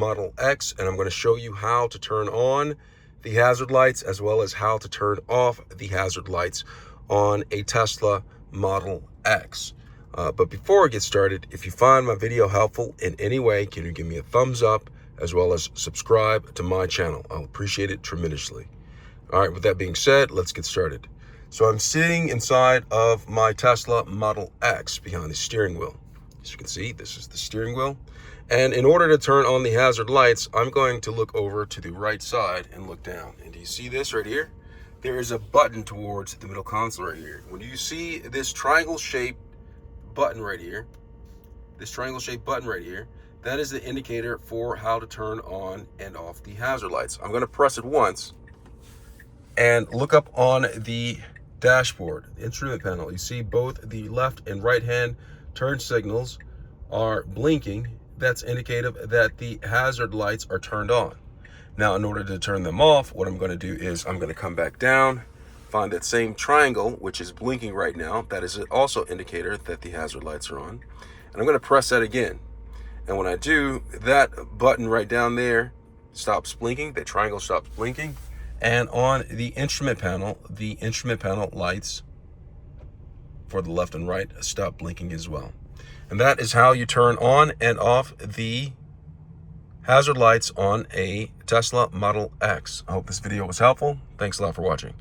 Model X, and I'm going to show you how to turn on the hazard lights as well as how to turn off the hazard lights on a Tesla Model X. But before I get started, if you find my video helpful in any way, can you give me a thumbs up as well as subscribe to my channel? I'll appreciate it tremendously. All right, with that being said, let's get started. So I'm sitting inside of my Tesla Model X behind the steering wheel. As you can see, this is the steering wheel. And in order to turn on the hazard lights, I'm going to look over to the right side and look down. And do you see this right here? There is a button towards the middle console right here. When you see this triangle-shaped button right here, that is the indicator for how to turn on and off the hazard lights. I'm going to press it once and look up on the dashboard, the instrument panel. You see both the left and right hand turn signals are blinking. That's indicative that the hazard lights are turned on. Now, in order to turn them off, what I'm going to do is I'm going to come back down, find that same triangle, which is blinking right now. That is also an indicator that the hazard lights are on. And I'm going to press that again. And when I do, that button right down there stops blinking. The triangle stops blinking. And on the instrument panel lights for the left and right stop blinking as well. And that is how you turn on and off the hazard lights on a Tesla Model X. I hope this video was helpful. Thanks a lot for watching.